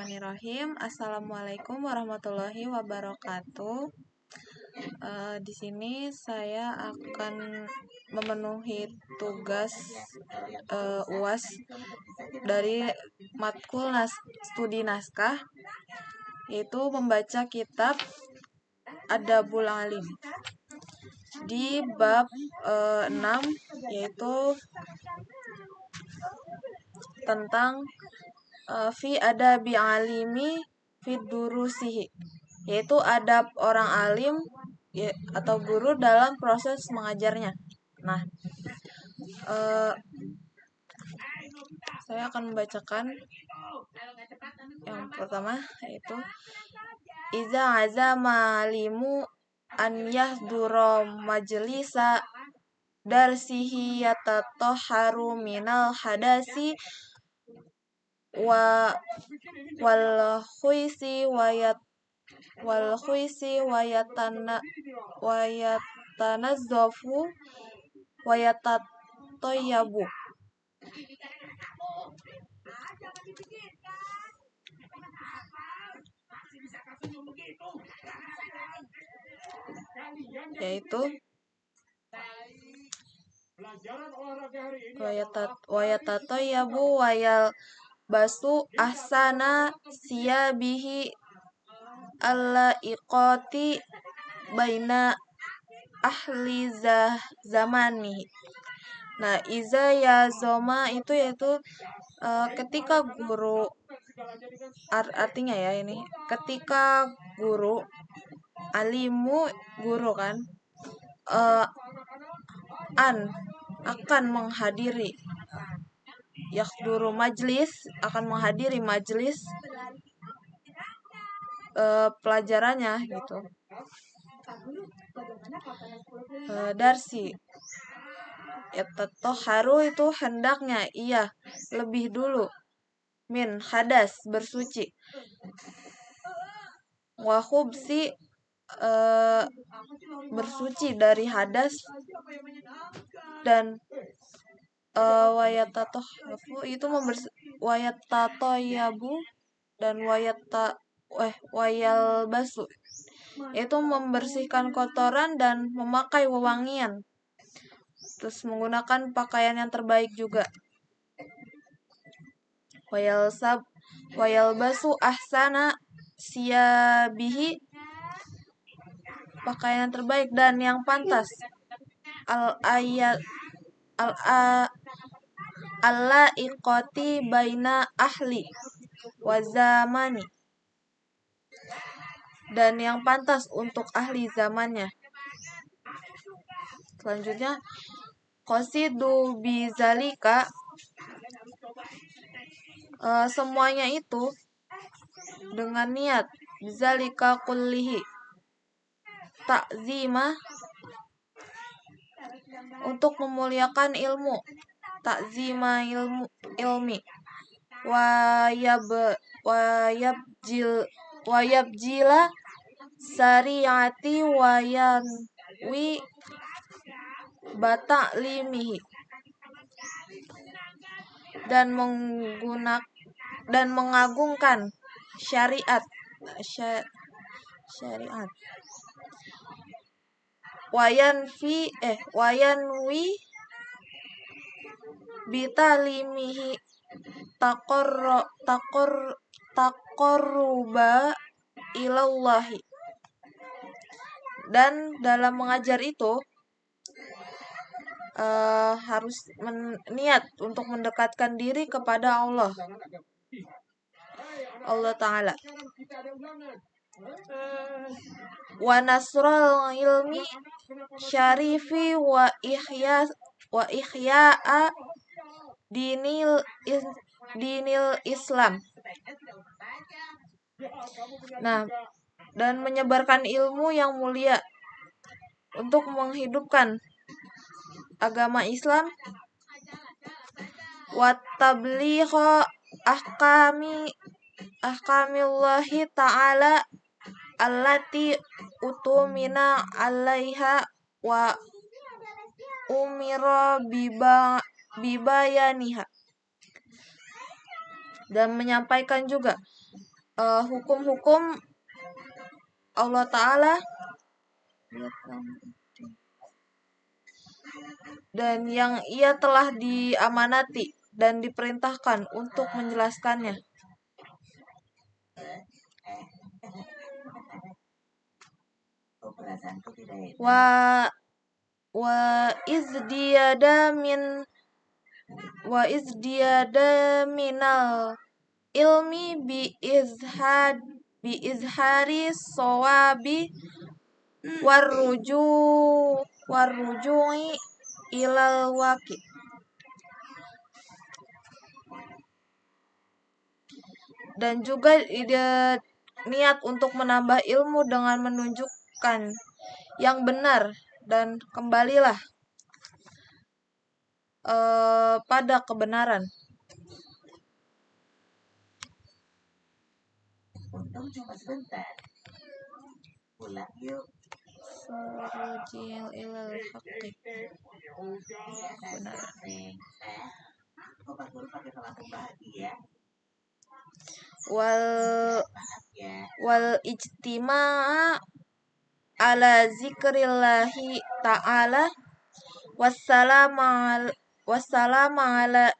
Bismillahirrahmanirrahim. Assalamualaikum warahmatullahi wabarakatuh. Di sini saya akan memenuhi tugas UAS dari matkul studi naskah, yaitu membaca kitab Adabul Alim di bab 6, yaitu tentang fi adabi alimi fi durusihi, yaitu adab orang alim atau guru dalam proses mengajarnya. Nah, saya akan membacakan yang pertama, yaitu iza azama alimu an yahdura majlisa darsihi yatatoharu minal hadasi wal khuisi wayatanazzafu wayatatoyabu. Yaitu wayatatoyabu wayal basu ahsana siyabihi alla iqati baina ahli zamani. Nah, iza ya zoma itu yaitu ketika guru, artinya ya ini, ketika guru, alimu guru kan, akan menghadiri, yahduru majlis akan menghadiri majlis pelajarannya gitu. Darsi yatatoharu itu hendaknya ia lebih dulu min hadas bersuci, wahubsi bersuci dari hadas, dan wayatatohafu itu wayatatoyabu dan wayal basu itu membersihkan kotoran dan memakai wewangian, terus menggunakan pakaian yang terbaik juga. Wayal basu ahsana siyabihi, pakaian yang terbaik dan yang pantas, alla iqati baina ahli wazamani, dan yang pantas untuk ahli zamannya. Selanjutnya qasidu bizalika, semuanya itu dengan niat bizalika kullihi, ta'zima untuk memuliakan ilmu, ta'zima ilmi, wayabjila syariati wayanwi bata'limihi, dan mengagungkan syariat, wayanwi bitalimihi taqarruba ilallahi, dan dalam mengajar itu harus niat untuk mendekatkan diri kepada Allah Ta'ala. Wa nasrul ilmi syarifi wa ihya'a dinil Islam. Nah, dan menyebarkan ilmu yang mulia untuk menghidupkan agama Islam, wa tabligha ahkamillahi ta'ala allati utumina 'alaiha wa umira bibayaniha, dan menyampaikan juga hukum-hukum Allah Ta'ala dan yang ia telah diamanati dan diperintahkan untuk menjelaskannya. Wa izdiyada minal ilmi bi izhari sawabi warruju'i ilal waqi. Dan juga niat untuk menambah ilmu dengan menunjukkan yang benar dan kembalilah pada kebenaran. Cuma sebentar. Pulang yuk. Sarujil ilal haqqi. Benar. Wal ijtima'a ala zikrillahi ta'ala wassalamu ala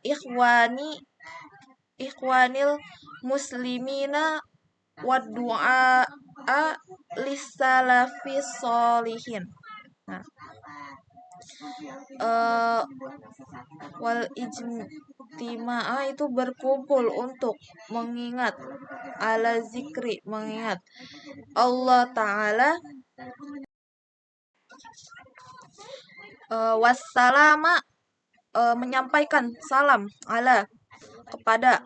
ikhwanil muslimina wa du'a lissalafis sholihin. Nah, wal ijtima'a itu berkumpul untuk mengingat, ala zikri mengingat Allah Ta'ala, wassalama menyampaikan salam ala kepada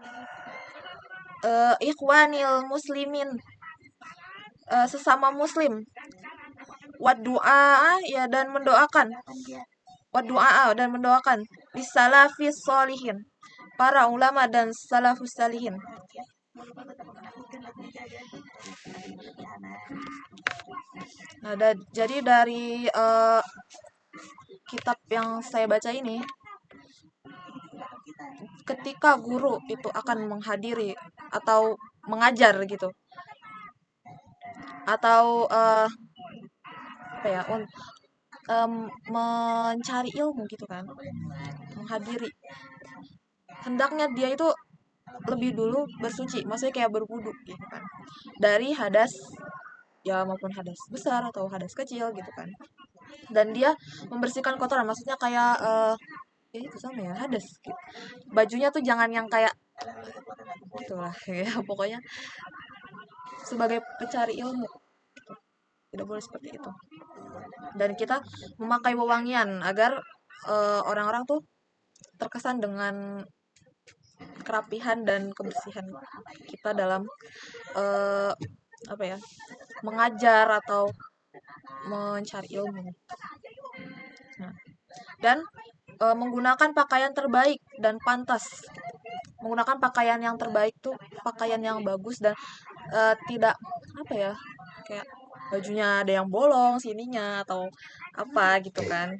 ikhwanil muslimin sesama muslim, wadu'a ya dan mendoakan, bisalafis sholihin para ulama dan salafus salihin. Nah, jadi dari kitab yang saya baca ini, ketika guru itu akan menghadiri atau mengajar gitu, atau mencari ilmu gitu kan, menghadiri, hendaknya dia itu lebih dulu bersuci, maksudnya kayak berwudu gitu kan, dari hadas ya maupun hadas besar atau hadas kecil gitu kan, dan dia membersihkan kotoran, maksudnya kayak ya itu sama ya, hadas gitu. Bajunya tuh jangan yang kayak gitulah ya, pokoknya sebagai pencari ilmu gitu. Tidak boleh seperti itu. Dan kita memakai wewangian agar orang-orang tuh terkesan dengan kerapihan dan kebersihan kita dalam mengajar atau mencari ilmu. Nah, dan menggunakan pakaian terbaik dan pantas. Menggunakan pakaian yang terbaik tuh pakaian yang bagus dan tidak kayak bajunya ada yang bolong sininya atau apa gitu kan,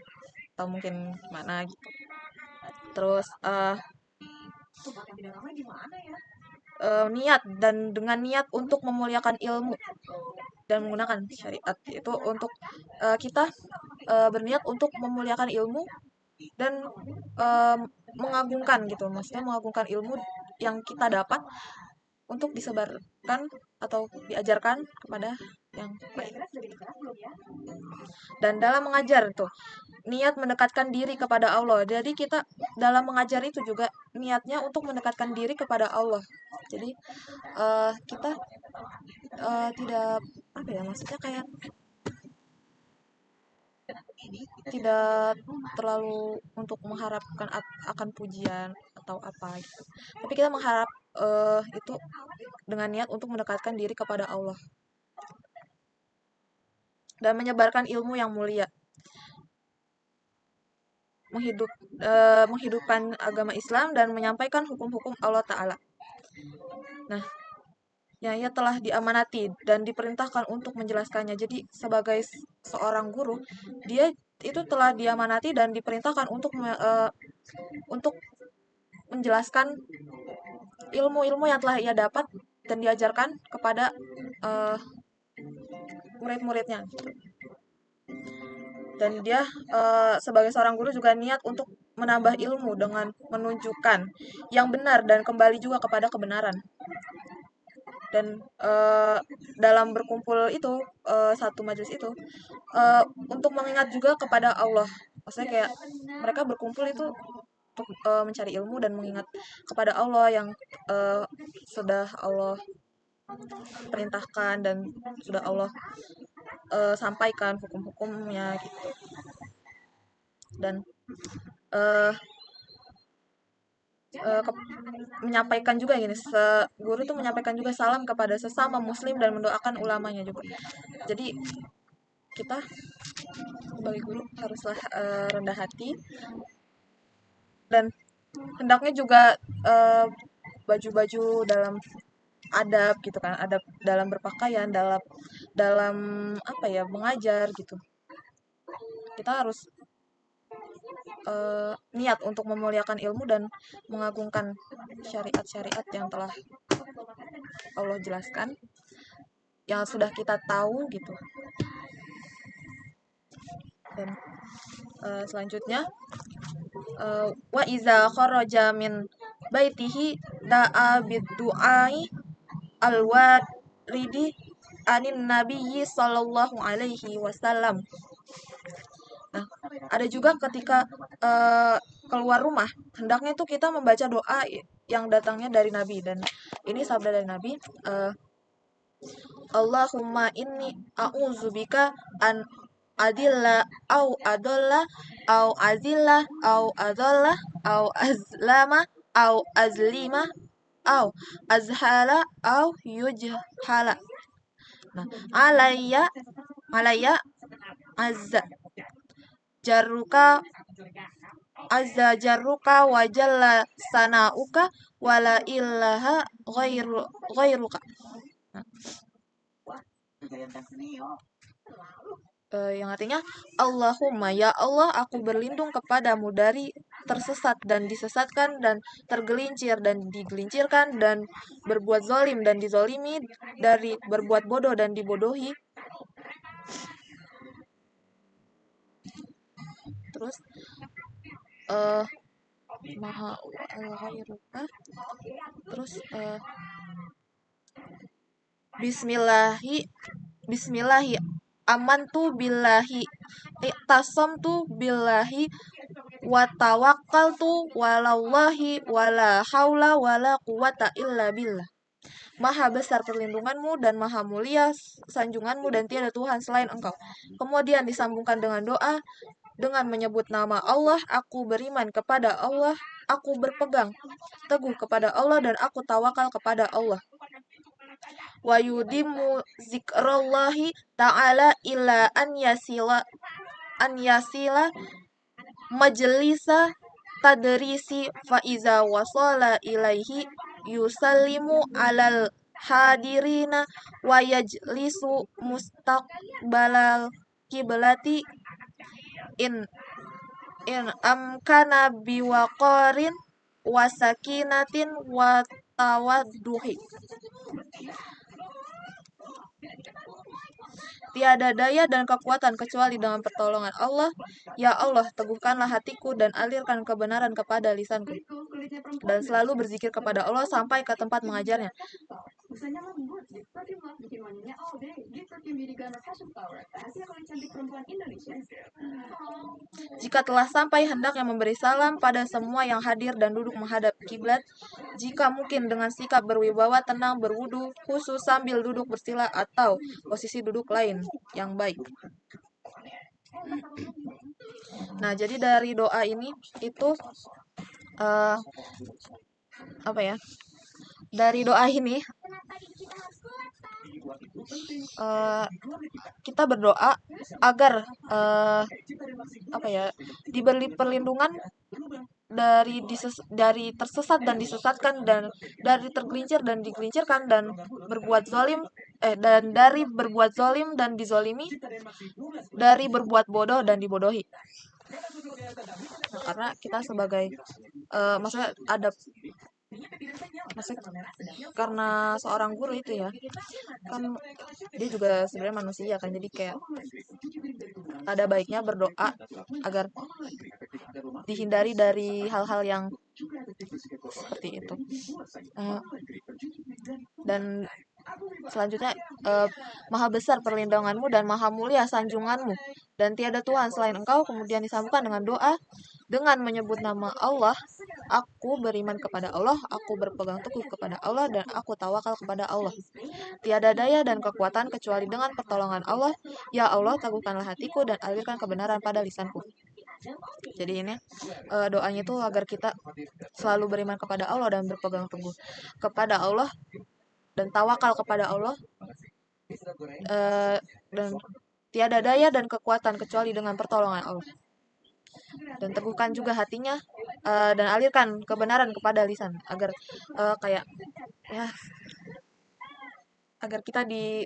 atau mungkin gimana gitu. Terus niat, dan dengan niat untuk memuliakan ilmu dan menggunakan syariat, itu untuk kita berniat untuk memuliakan ilmu dan mengagungkan gitu, maksudnya mengagungkan ilmu yang kita dapat untuk disebarkan atau diajarkan kepada yang baik. Dan dalam mengajar itu niat mendekatkan diri kepada Allah. Jadi kita dalam mengajar itu juga niatnya untuk mendekatkan diri kepada Allah. Jadi kita tidak maksudnya kayak tidak terlalu untuk mengharapkan akan pujian atau apa gitu. Tapi kita mengharap itu dengan niat untuk mendekatkan diri kepada Allah dan menyebarkan ilmu yang mulia, menghidupkan agama Islam dan menyampaikan hukum-hukum Allah Ta'ala. Nah, yang ia telah diamanati dan diperintahkan untuk menjelaskannya. Jadi sebagai seorang guru, dia itu telah diamanati dan diperintahkan untuk menjelaskan ilmu-ilmu yang telah ia dapat dan diajarkan kepada murid-muridnya. Dan dia sebagai seorang guru juga niat untuk menambah ilmu dengan menunjukkan yang benar dan kembali juga kepada kebenaran. Dan dalam berkumpul itu, satu majelis itu, untuk mengingat juga kepada Allah. Maksudnya kayak mereka berkumpul itu untuk mencari ilmu dan mengingat kepada Allah yang sudah Allah perintahkan dan sudah Allah sampaikan hukum-hukumnya gitu. Dan menyampaikan juga gini, guru itu menyampaikan juga salam kepada sesama muslim dan mendoakan ulamanya juga. Jadi kita sebagai guru haruslah rendah hati dan hendaknya juga baju-baju dalam adab gitu kan, adab dalam berpakaian, dalam apa ya, mengajar gitu. Kita harus niat untuk memuliakan ilmu dan mengagungkan syariat-syariat yang telah Allah jelaskan, yang sudah kita tahu gitu. Dan selanjutnya, wa iza kharaja min baitihi da'a bid-du'ai al-waridi anin nabiyyi sallallahu alaihi wasallam. Nah, ada juga ketika keluar rumah, hendaknya itu kita membaca doa yang datangnya dari Nabi. Dan ini sabda dari Nabi, Allahumma inni a'udzubika an adilla au adolla au azilla au adolla au azlama au azlima au azhala au yujhala. Nah, alayya azza jarruka wa jalla sanauka wala ilaha ghairuka. Yang artinya, Allahumma, ya Allah, aku berlindung kepadamu dari tersesat dan disesatkan, dan tergelincir dan digelincirkan, dan berbuat zalim dan dizolimi, dari berbuat bodoh dan dibodohi. Terus maha al-ghairuka. Terus Bismillahi amantu billahi iktasamtu billahi wa tawakkaltu walallahi wala haula wala quwata illa billah. Maha besar perlindunganmu dan maha mulia sanjunganmu dan tiada Tuhan selain engkau. Kemudian disambungkan dengan doa, dengan menyebut nama Allah, aku beriman kepada Allah, aku berpegang teguh kepada Allah, dan aku tawakal kepada Allah. Wa yudimu zikrallahi ta'ala illa an yasila majlisa tadrisi fa iza wasala ilaihi yusallimu alal hadirina wa yajlisu mustaqbalal kiblati in amkana biwaqarin wa sakinatin wa tawadduhi. Tiada daya dan kekuatan kecuali dengan pertolongan Allah. Ya Allah, teguhkanlah hatiku dan alirkan kebenaran kepada lisanku. Dan selalu berzikir kepada Allah sampai ke tempat mengajarnya. Jika telah sampai, hendaknya memberi salam pada semua yang hadir dan duduk menghadap kiblat. Jika mungkin dengan sikap berwibawa tenang, berwudu khusus sambil duduk bersila atau posisi duduk lain yang baik. Nah, jadi dari doa ini itu apa ya? Dari doa ini kita berdoa agar apa ya, diberi perlindungan dari tersesat dan disesatkan, dan dari tergelincir dan digelincirkan, dan berbuat zalim dan dari berbuat zalim dan dizolimi, dari berbuat bodoh dan dibodohi. Nah, karena kita sebagai maksudnya adab Maksudnya karena seorang guru itu ya, kan dia juga sebenarnya manusia kan, jadi kayak ada baiknya berdoa agar dihindari dari hal-hal yang seperti itu. Eh, dan selanjutnya, maha besar perlindunganmu dan maha mulia sanjunganmu, dan tiada Tuhan selain engkau. Kemudian disambungkan dengan doa, dengan menyebut nama Allah, aku beriman kepada Allah, aku berpegang teguh kepada Allah, dan aku tawakal kepada Allah. Tiada daya dan kekuatan kecuali dengan pertolongan Allah. Ya Allah, teguhkanlah hatiku dan alirkan kebenaran pada lisanku. Jadi ini doanya itu agar kita selalu beriman kepada Allah dan berpegang teguh kepada Allah dan tawakal kepada Allah, dan tiada daya dan kekuatan kecuali dengan pertolongan Allah. Dan teguhkan juga hatinya, dan alirkan kebenaran kepada lisan agar kayak ya agar kita di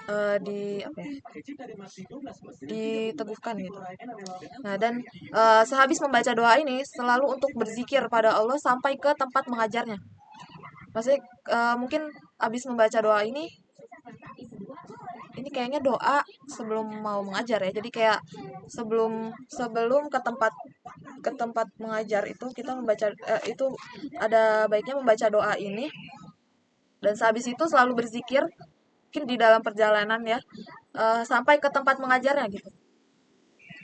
apa ya, diteguhkan gitu. Nah, dan sehabis membaca doa ini selalu untuk berzikir pada Allah sampai ke tempat mengajarnya. Maksudnya mungkin habis membaca doa ini kayaknya doa sebelum mau mengajar ya. Jadi kayak sebelum sebelum ke tempat mengajar itu kita membaca, itu ada baiknya membaca doa ini, dan sehabis itu selalu berzikir mungkin di dalam perjalanan ya, sampai ke tempat mengajarnya gitu.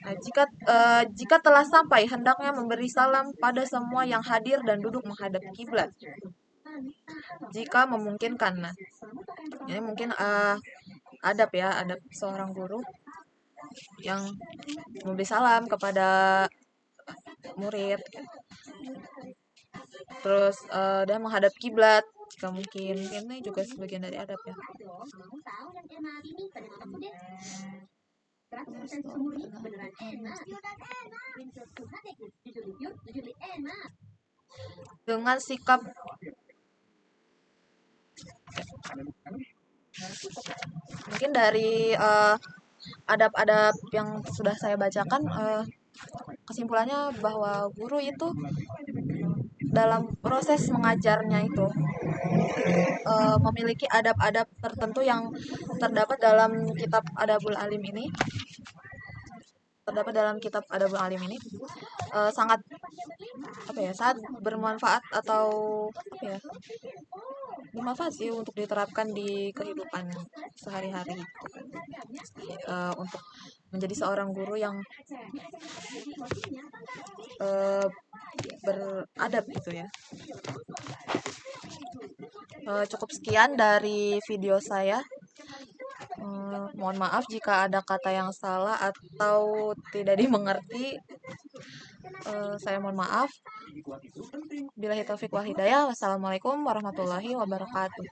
Nah, jika telah sampai hendaknya memberi salam pada semua yang hadir dan duduk menghadap kiblat jika memungkinkan. Nah, ini mungkin adab ya, adab seorang guru yang memberi salam kepada murid. Terus dan menghadap kiblat jika mungkin. Ini juga sebagian dari adab ya. Dengan sikap, mungkin dari adab-adab yang sudah saya bacakan, kesimpulannya bahwa guru itu dalam proses mengajarnya itu memiliki adab-adab tertentu yang terdapat dalam kitab Adabul Alim ini. Sangat sangat bermanfaat, atau bermanfaat sih untuk diterapkan di kehidupan sehari-hari, untuk menjadi seorang guru yang beradab gitu ya. Cukup sekian dari video saya. Mohon maaf jika ada kata yang salah atau tidak dimengerti. Saya mohon maaf. Billahi taufik wal hidayah. Wassalamualaikum warahmatullahi wabarakatuh.